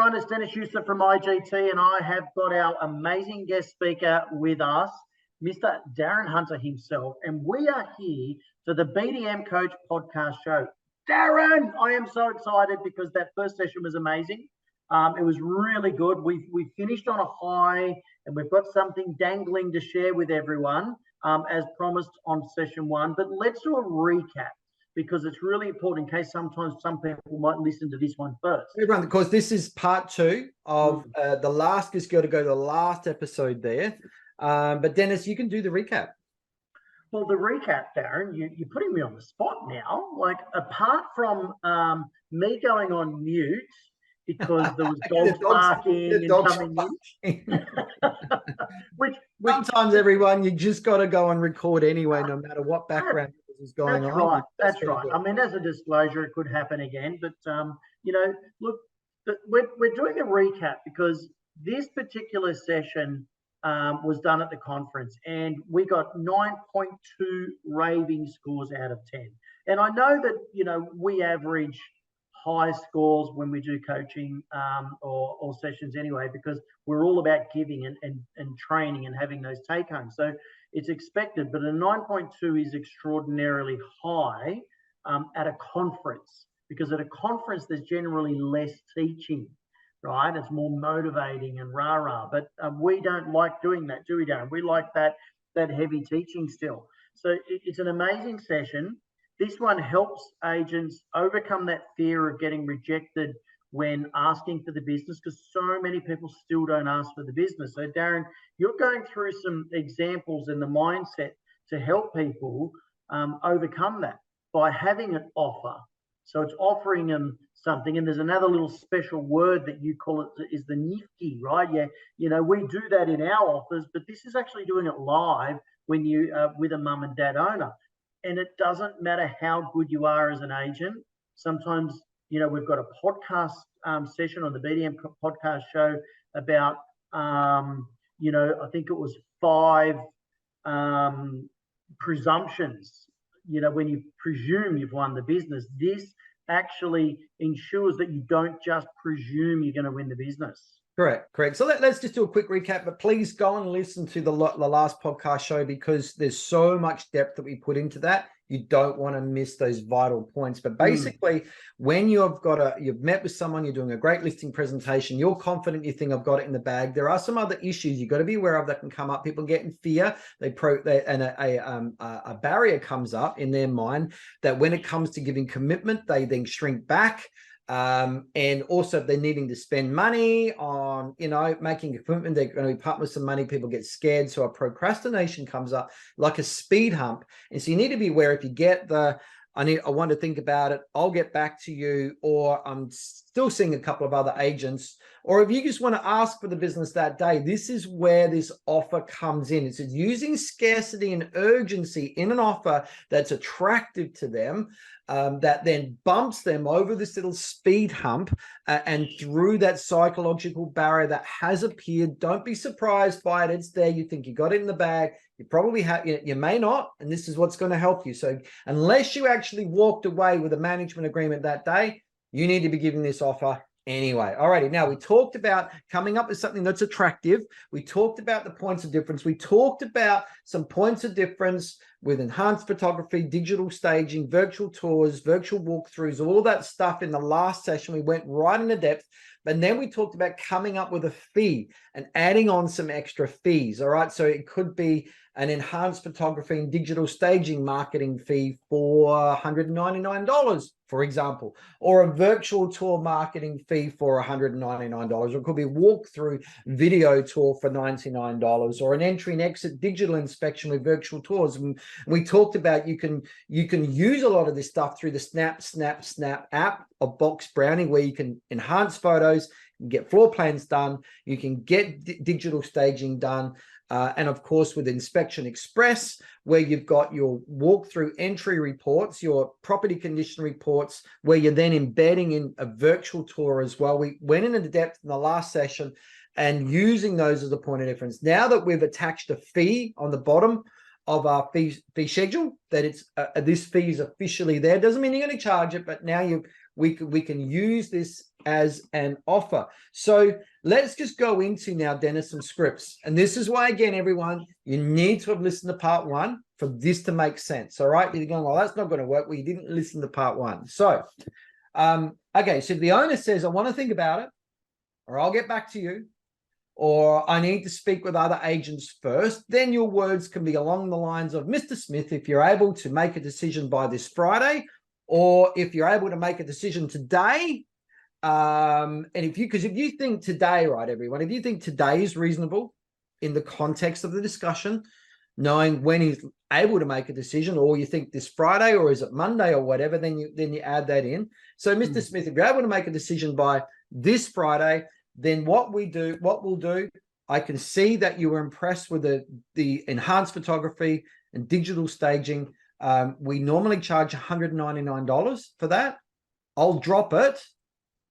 everyone. It's Deniz from IGT, and I have got our amazing guest speaker with us, Mr. Darren Hunter himself, and we are here for the BDM Coach podcast show. Darren, I am so excited because that first session was amazing. It was really good. We finished on a high, and we've got something dangling to share with everyone, as promised on session one. But let's do a recap, because it's really important in case sometimes some people might listen to this one first. Everyone, because this is part two of the last, is going to go to the last episode there. But Deniz, you can do the recap. Well, the recap, Darren, you're putting me on the spot now. Like, apart from me going on mute because there was dogs barking and coming in. which Sometimes, everyone, you just got to go and record anyway, no matter what background is going on. Right. That's right. I mean, as a disclosure, it could happen again. But, look, we're doing a recap because this particular session was done at the conference, and we got 9.2 raving scores out of 10. And I know that, we average high scores when we do coaching or sessions anyway, because we're all about giving and training and having those take homes. So it's expected, but a 9.2 is extraordinarily high at a conference, because at a conference there's generally less teaching, right? It's more motivating and rah-rah, but we don't like doing that, do we, Darren? We like that heavy teaching still. So it's an amazing session. This one helps agents overcome that fear of getting rejected when asking for the business, because so many people still don't ask for the business. So Darren, you're going through some examples in the mindset to help people overcome that by having an offer. So it's offering them something, and there's another little special word that you call it is the nifty, right? Yeah, we do that in our offers, but this is actually doing it live when you with a mum and dad owner. And it doesn't matter how good you are as an agent. Sometimes, we've got a podcast session on the BDM podcast show about, I think it was 5 presumptions. When you presume you've won the business, this actually ensures that you don't just presume you're going to win the business. Correct. So let's just do a quick recap, but please go and listen to the last podcast show, because there's so much depth that we put into that. You don't want to miss those vital points. But basically, when you've met with someone, you're doing a great listing presentation, you're confident, you think, I've got it in the bag. There are some other issues you've got to be aware of that can come up. People get in fear. A barrier comes up in their mind that when it comes to giving commitment, they then shrink back. And also, if they're needing to spend money on, making a commitment, they're going to be part with some money, people get scared. So a procrastination comes up like a speed hump. And so you need to be aware, if you get I want to think about it, I'll get back to you, or I'm still seeing a couple of other agents, or if you just want to ask for the business that day, this is where this offer comes in. It's using scarcity and urgency in an offer that's attractive to them, that then bumps them over this little speed hump and through that psychological barrier that has appeared. Don't be surprised by it. It's there. You think you got it in the bag. You probably have, you may not, and this is what's going to help you. So unless you actually walked away with a management agreement that day, you need to be giving this offer anyway. Alrighty, now we talked about coming up with something that's attractive. We talked about the points of difference. We talked about some points of difference with enhanced photography, digital staging, virtual tours, virtual walkthroughs, all that stuff in the last session. We went right into depth. And then we talked about coming up with a fee and adding on some extra fees. All right. So it could be an enhanced photography and digital staging marketing fee for $199, for example, or a virtual tour marketing fee for $199. Or it could be a walkthrough video tour for $99, or an entry and exit digital inspection with virtual tours. And we talked about you can use a lot of this stuff through the Snap app of Box Brownie, where you can enhance photos, you can get floor plans done, you can get digital staging done. And of course, with Inspection Express, where you've got your walkthrough entry reports, your property condition reports, where you're then embedding in a virtual tour as well. We went into depth in the last session and using those as a point of difference. Now that we've attached a fee on the bottom of our fee schedule, that it's this fee is officially there. Doesn't mean you're going to charge it, but now we can use this as an offer. So let's just go into now, Deniz, some scripts. And this is why, again, everyone, you need to have listened to part one for this to make sense. All right. You're going, well, that's not going to work. Well, you didn't listen to part one. So, okay. So the owner says, I want to think about it, or I'll get back to you, or I need to speak with other agents first. Then your words can be along the lines of, Mr. Smith, if you're able to make a decision by this Friday, or if you're able to make a decision today, and if you think today, right, everyone, if you think today is reasonable in the context of the discussion, knowing when he's able to make a decision, or you think this Friday, or is it Monday or whatever, then you add that in. So, Mr. Smith, if you're able to make a decision by this Friday, then what we'll do, I can see that you were impressed with the enhanced photography and digital staging. We normally charge $199 for that. I'll drop it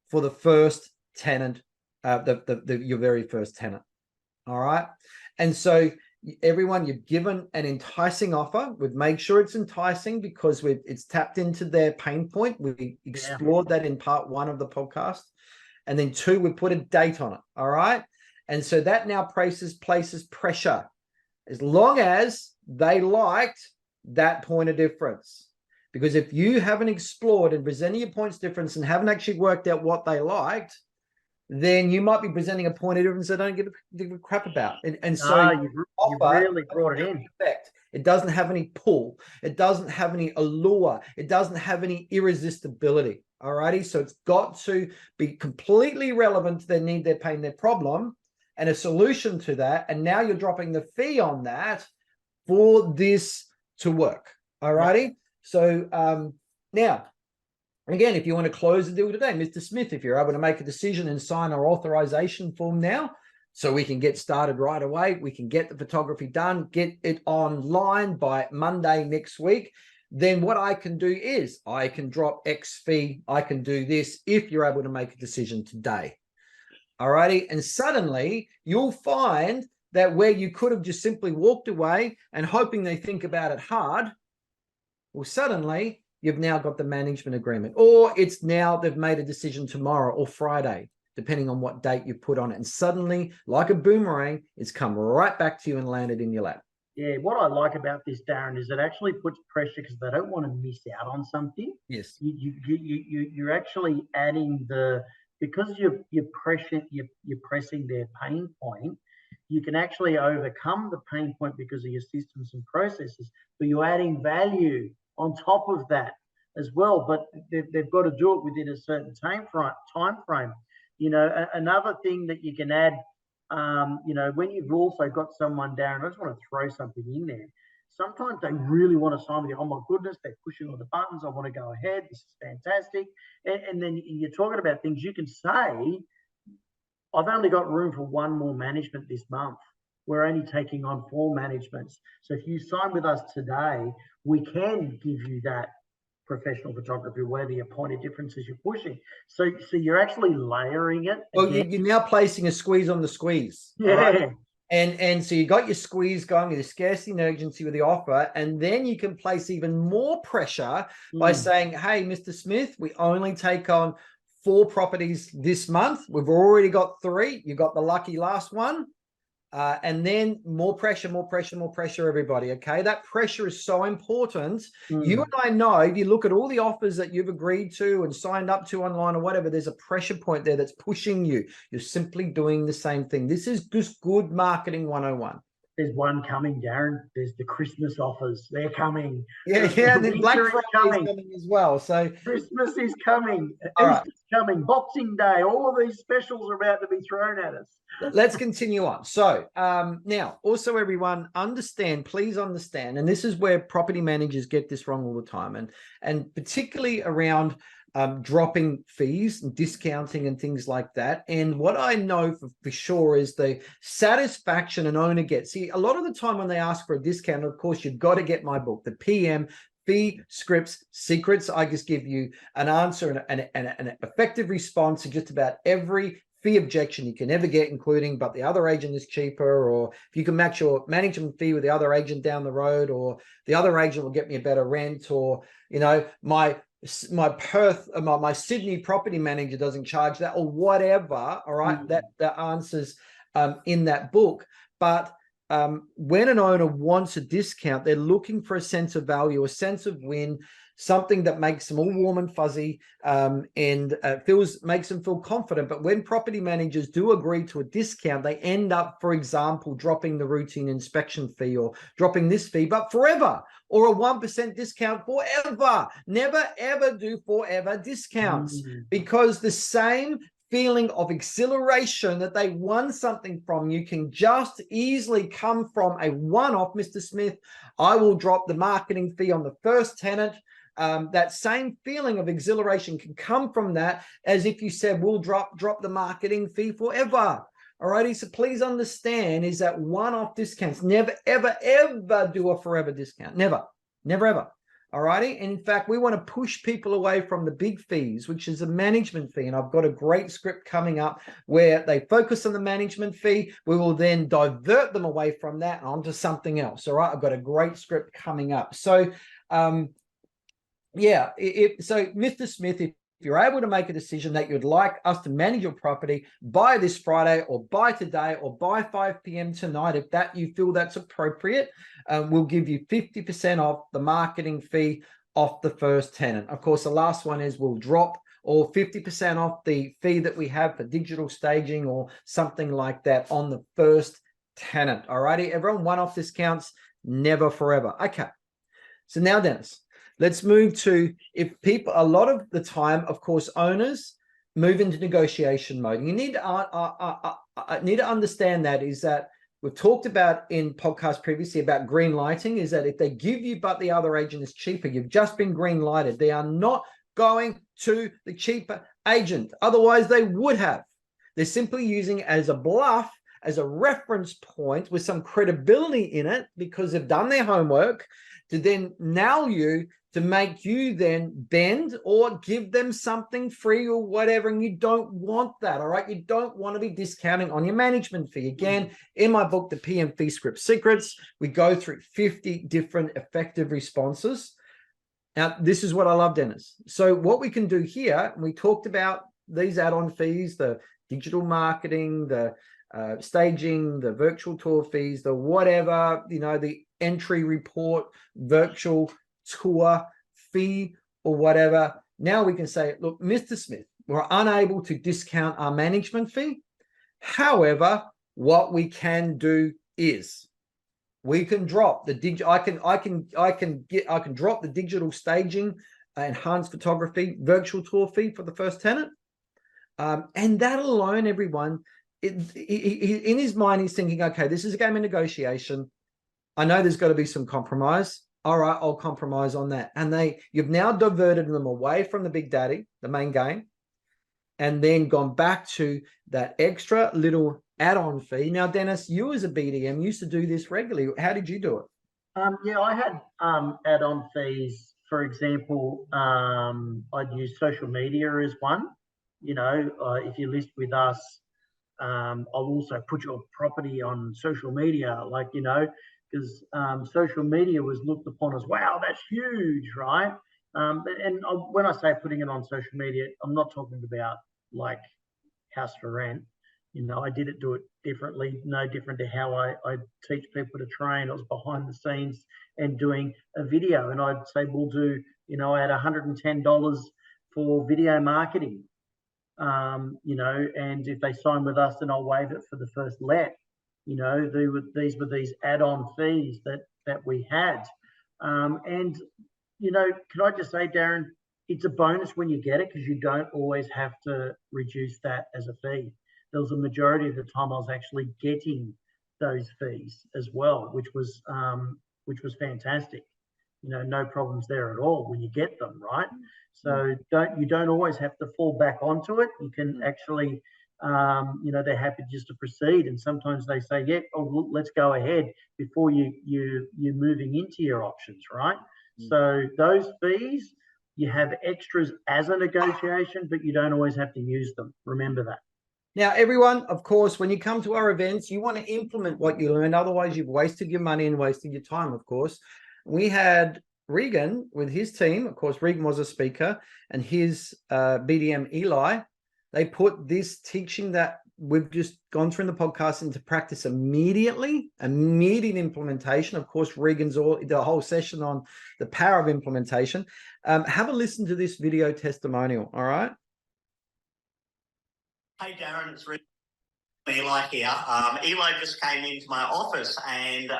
for the first tenant, your very first tenant. All right. And so everyone, you've given an enticing offer. We've made sure it's enticing because it's tapped into their pain point. We explored that in part one of the podcast. And then two, we put a date on it. All right. And so that now places pressure, as long as they liked that point of difference. Because if you haven't explored and presented your points difference and haven't actually worked out what they liked, then you might be presenting a point of difference they don't give a crap about. And so you've really brought it in. Effect. It doesn't have any pull. It doesn't have any allure. It doesn't have any irresistibility. All righty. So it's got to be completely relevant to their need, their pain, their problem, and a solution to that. And now you're dropping the fee on that for this to work. All righty. So now, again, if you want to close the deal today, Mr. Smith, if you're able to make a decision and sign our authorization form now, so we can get started right away, we can get the photography done, get it online by Monday next week, then what I can do is I can drop X fee. I can do this if you're able to make a decision today. All righty. And suddenly you'll find that where you could have just simply walked away and hoping they think about it hard, well, suddenly you've now got the management agreement, or it's now they've made a decision tomorrow or Friday, depending on what date you put on it. And suddenly, like a boomerang, it's come right back to you and landed in your lap. Yeah, what I like about this, Darren, is it actually puts pressure because they don't want to miss out on something. Yes. You're actually adding because you're pressing their pain point. You can actually overcome the pain point because of your systems and processes, but you're adding value on top of that as well. But they've got to do it within a certain time frame. You know, another thing that you can add, you know, when you've also got someone down, I just want to throw something in there. Sometimes they really want to sign with you. Oh my goodness, they're pushing all the buttons. I want to go ahead. This is fantastic. And then you're talking about things you can say, I've only got room for one more management this month. We're only taking on 4 managements. So if you sign with us today, we can give you that professional photography, whether your point of difference is you're pushing. So you're actually layering it. Well, you're now placing a squeeze on the squeeze. Yeah. Right? And so you got your squeeze going, your scarcity and urgency with the offer, and then you can place even more pressure by saying, hey, Mr. Smith, we only take on 4 properties this month. We've already got 3. You got the lucky last one. And then more pressure, everybody. Okay. That pressure is so important. You and I know, if you look at all the offers that you've agreed to and signed up to online or whatever, there's a pressure point there that's pushing you. You're simply doing the same thing. This is just good marketing 101. There's one coming, Darren. There's the Christmas offers. They're coming. Yeah. And then Black Friday is coming as well. So Christmas is coming. All Easter's coming. Boxing Day. All of these specials are about to be thrown at us. Let's continue on. So now, also everyone, please understand, and this is where property managers get this wrong all the time, and particularly around dropping fees and discounting and things like that. And what I know for sure is the satisfaction an owner gets. See, a lot of the time when they ask for a discount, of course, you've got to get my book, the PM Fee Scripts Secrets. I just give you an answer and an effective response to just about every fee objection you can ever get, including, but the other agent is cheaper, or if you can match your management fee with the other agent down the road, or the other agent will get me a better rent, or, you know, my my Perth, my Sydney property manager doesn't charge that, or whatever. All right, that answers in that book. But when an owner wants a discount, they're looking for a sense of value, a sense of win, something that makes them all warm and fuzzy, and makes them feel confident. But when property managers do agree to a discount, they end up, for example, dropping the routine inspection fee or dropping this fee, but forever, or a 1% discount forever. Never, ever do forever discounts, because the same feeling of exhilaration that they won something from you can just easily come from a one-off. Mr. Smith, I will drop the marketing fee on the first tenant. That same feeling of exhilaration can come from that, as if you said, we'll drop the marketing fee forever. All righty. So please understand is that one-off discounts. Never, ever, ever do a forever discount. Never, never, ever. All righty. And in fact, we want to push people away from the big fees, which is a management fee. And I've got a great script coming up where they focus on the management fee. We will then divert them away from that and onto something else. All right. I've got a great script coming up. So, yeah, so Mr. Smith, if you're able to make a decision that you'd like us to manage your property by this Friday, or by today, or by 5 p.m. tonight, if that you feel that's appropriate, we'll give you 50% off the marketing fee off the first tenant. Of course, the last one is we'll drop or 50% off the fee that we have for digital staging or something like that on the first tenant. All righty, everyone, one-off discounts, never forever. Okay, so now, Deniz, let's move to, if people, a lot of the time, of course, owners move into negotiation mode. You need to understand that is that we've talked about in podcasts previously about green lighting, is that if they give you but the other agent is cheaper, you've just been green lighted. They are not going to the cheaper agent. Otherwise, they would have. They're simply using it as a bluff, as a reference point with some credibility in it, because they've done their homework to then nail you, to make you then bend or give them something free or whatever. And you don't want that. All right. You don't want to be discounting on your management fee. Again, in my book, The PM Fee Script Secrets, we go through 50 different effective responses. Now, this is what I love, Deniz. So what we can do here, and we talked about these add-on fees, the digital marketing, the staging, the virtual tour fees, the whatever, the entry report, virtual tour fee or whatever. Now we can say, look, Mr. Smith, we're unable to discount our management fee. However, what we can do is we can drop the I can drop the digital staging, enhanced photography, virtual tour fee for the first tenant. And that alone, everyone, in his mind, he's thinking, okay, this is a game of negotiation. I know there's got to be some compromise. All right, I'll compromise on that. And you've now diverted them away from the big daddy, the main game, and then gone back to that extra little add-on fee. Now, Deniz, you as a BDM used to do this regularly. How did you do it? Yeah, I had add-on fees. For example, I'd use social media as one. If you list with us, I'll also put your property on social media, because social media was looked upon as, wow, that's huge, right? When I say putting it on social media, I'm not talking about like house for rent. I do it differently, no different to how I teach people to train. I was behind the scenes and doing a video, and I'd say we'll do, I had $110 for video marketing. And if they sign with us, then I'll waive it for the first let. These were these add-on fees that we had. Can I just say, Darren, it's a bonus when you get it, because you don't always have to reduce that as a fee. There was a majority of the time I was actually getting those fees as well, which was fantastic. No problems there at all when you get them, right? So you don't always have to fall back onto it. You can actually, they're happy just to proceed, and sometimes they say, yeah, let's go ahead before you're moving into your options, right? So those fees, you have extras as a negotiation, but you don't always have to use them. Remember that. Now, everyone, of course, when you come to our events, you want to implement what you learned. Otherwise, you've wasted your money and wasted your time, of course. We had Regan, with his team, of course, Regan was a speaker, and his BDM Eli, they put this teaching that we've just gone through in the podcast into practice immediately, immediate implementation. Of course, Regan's the whole session on the power of implementation. Have a listen to this video testimonial, all right? Hey, Darren, it's Eli here. Eli just came into my office and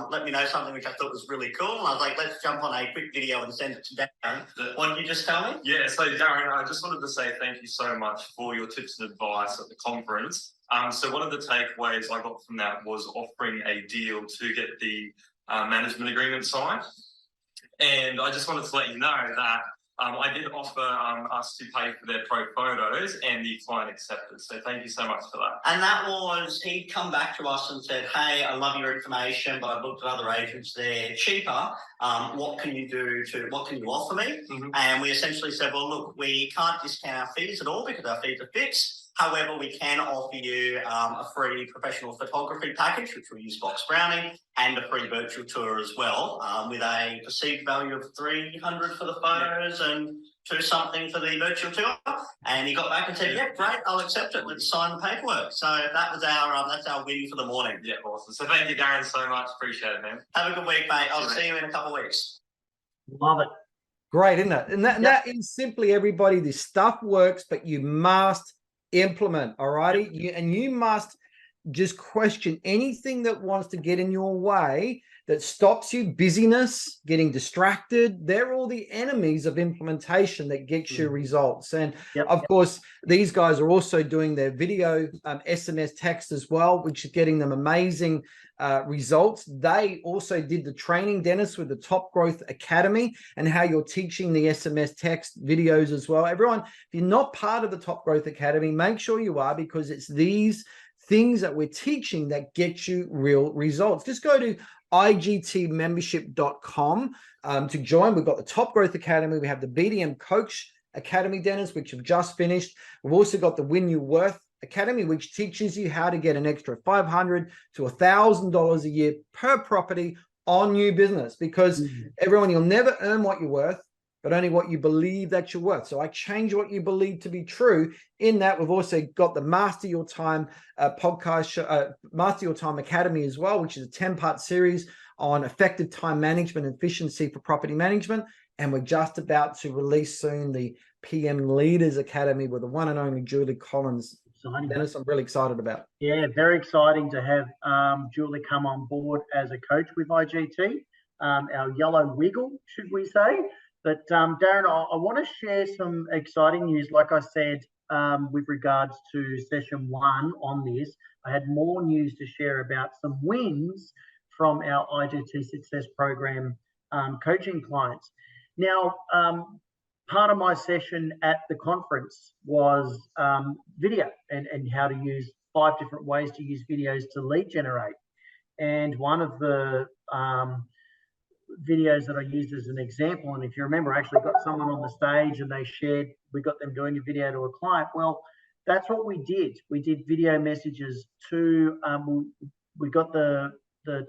let me know something which I thought was really cool. And I was like, let's jump on a quick video and send it to Darren. What did you just tell me? Yeah, so Darren, I just wanted to say thank you so much for your tips and advice at the conference. So one of the takeaways I got from that was offering a deal to get the management agreement signed. And I just wanted to let you know that I did offer us to pay for their pro photos, and the client accepted. So thank you so much for that. And that was, he'd come back to us and said, hey, I love your information, but I've looked at other agents, they're cheaper. What can you offer me? Mm-hmm. And we essentially said, well, look, we can't discount our fees at all because our fees are fixed. However, we can offer you a free professional photography package, which we use Box Browning, and a free virtual tour as well, with a perceived value of $300 for the photos and $2 something for the virtual tour. And he got back and said, yeah, great, I'll accept it. Let's sign the paperwork. So that was that's our win for the morning. Yeah, awesome. So thank you, Darren, so much. Appreciate it, man. Have a good week, mate. I'll see you in a couple of weeks. Love it. Great, isn't it? And that is simply, everybody, this stuff works, but you must implement, all righty? You must just question anything that wants to get in your way, that stops you. Busyness, getting distracted, they're all the enemies of implementation that gets you results. And of course, these guys are also doing their video SMS text as well, which is getting them amazing results. They also did the training, Deniz, with the Top Growth Academy, and how you're teaching the SMS text videos as well. Everyone, if you're not part of the Top Growth Academy, make sure you are, because it's these things that we're teaching that get you real results. Just go to igtmembership.com to join. We've got the Top Growth Academy. We have the BDM Coach Academy, Deniz, which have just finished. We've also got the Win Your Worth Academy, which teaches you how to get an extra $500 to $1,000 a year per property on new business, because everyone, you'll never earn what you're worth, but only what you believe that you're worth. So I change what you believe to be true. In that, we've also got the Master Your Time podcast show, Master Your Time Academy as well, which is a 10-part series on effective time management and efficiency for property management. And we're just about to release soon the PM Leaders Academy with the one and only Julie Collins. Deniz, I'm really excited about. Yeah, very exciting to have Julie come on board as a coach with IGT, our yellow wiggle, should we say. But Darren, I want to share some exciting news. Like I said, with regards to session 1 on this, I had more news to share about some wins from our IGT Success Program coaching clients. Now, part of my session at the conference was video and how to use 5 different ways to use videos to lead generate. And one of the videos that I used as an example, and if you remember, I actually got someone on the stage and they shared, we got them doing a video to a client. Well, that's what we did. We did video messages to, we got the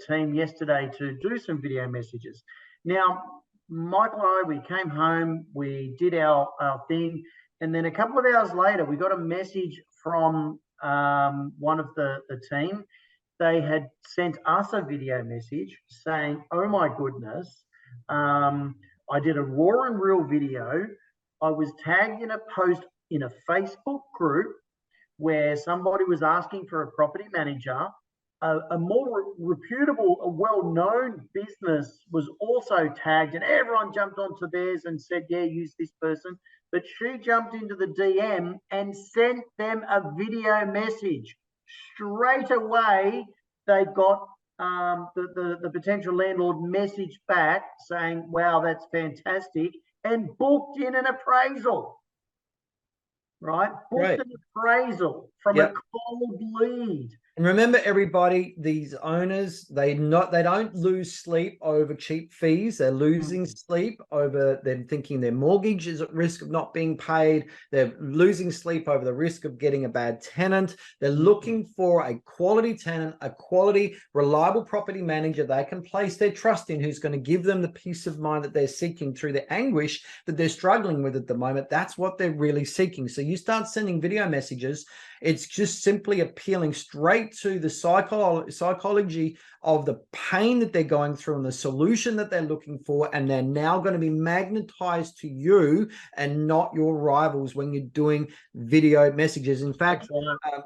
team yesterday to do some video messages. Now, Michael and I, we came home, we did our thing, and then a couple of hours later, we got a message from one of the team. They had sent us a video message saying, oh my goodness, I did a raw and real video. I was tagged in a post in a Facebook group where somebody was asking for a property manager. A more reputable, a well-known business was also tagged, and everyone jumped onto theirs and said, yeah, use this person. But she jumped into the DM and sent them a video message. Straight away, they got the potential landlord message back saying, wow, that's fantastic, and booked in an appraisal, right? Booked an appraisal from a cold lead. And remember, everybody, these owners, they don't lose sleep over cheap fees. They're losing sleep over them thinking their mortgage is at risk of not being paid. They're losing sleep over the risk of getting a bad tenant. They're looking for a quality tenant, a quality, reliable property manager they can place their trust in, who's going to give them the peace of mind that they're seeking through the anguish that they're struggling with at the moment. That's what they're really seeking. So you start sending video messages, it's just simply appealing straight to the psychology of the pain that they're going through and the solution that they're looking for. And they're now going to be magnetized to you and not your rivals when you're doing video messages. In fact,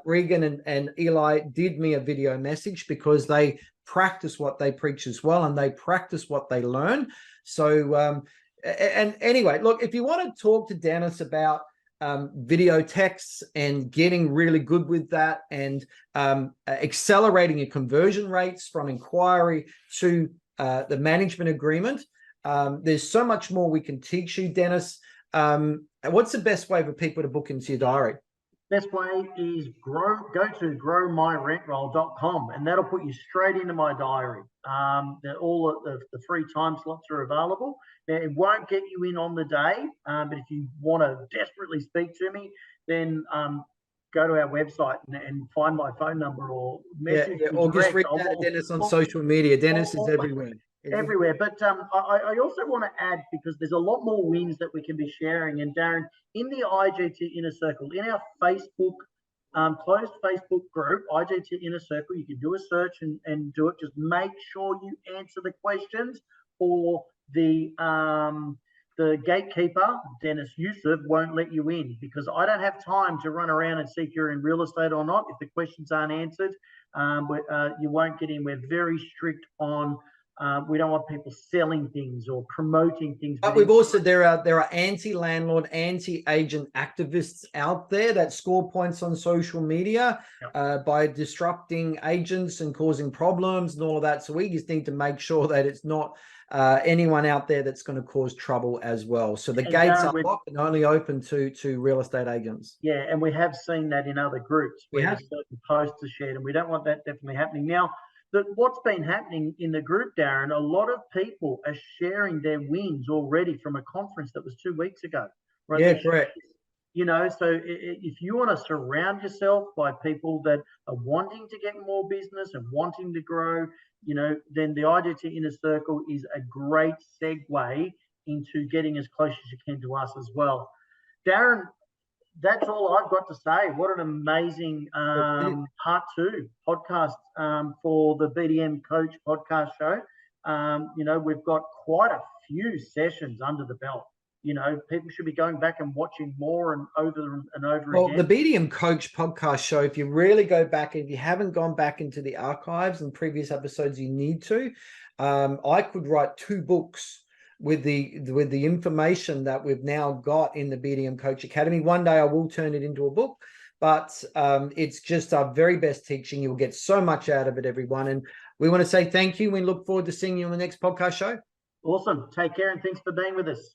Regan and Eli did me a video message because they practice what they preach as well, and they practice what they learn. So, and anyway, look, if you want to talk to Deniz about video texts and getting really good with that, and accelerating your conversion rates from inquiry to the management agreement, there's so much more we can teach you, Deniz. What's the best way for people to book into your diary? Best way is go to growmyrentroll.com, and that'll put you straight into my diary. All the free time slots are available. Now, it won't get you in on the day, but if you want to desperately speak to me, then go to our website and find my phone number or message me or just direct. reach out to Deniz on social media. Deniz is everywhere. Everywhere. But I also want to add, because there's a lot more wins that we can be sharing. And Darren, in the IGT Inner Circle, in our Facebook, closed Facebook group, IGT Inner Circle, you can do a search and do it. Just make sure you answer the questions, or the gatekeeper, Deniz Yusuf, won't let you in, because I don't have time to run around and see if you're in real estate or not. If the questions aren't answered, you won't get in. We're very strict on we don't want people selling things or promoting things. But we've also, there are anti-landlord, anti-agent activists out there that score points on social media by disrupting agents and causing problems and all of that. So we just need to make sure that it's not anyone out there that's going to cause trouble as well. So the gates are locked and only open to real estate agents. Yeah, and we have seen that in other groups where certain posts are shared, and we don't want that definitely happening. Now, what's been happening in the group, Darren, a lot of people are sharing their wins already from a conference that was 2 weeks ago. Right? Yeah, correct. You know, so if you want to surround yourself by people that are wanting to get more business and wanting to grow, you know, then the IGT Inner Circle is a great segue into getting as close as you can to us as well. Darren, that's all I've got to say. What an amazing part 2 podcast for the BDM Coach podcast show. You know, we've got quite a few sessions under the belt. You know, people should be going back and watching more and over again. Well, the BDM Coach podcast show, if you really go back, if you haven't gone back into the archives and previous episodes, you need to. I could write 2 books with the information that we've now got in the BDM Coach Academy. One day I will turn it into a book, but it's just our very best teaching. You'll get so much out of it, everyone. And we want to say thank you. We look forward to seeing you on the next podcast show. Awesome. Take care, and thanks for being with us.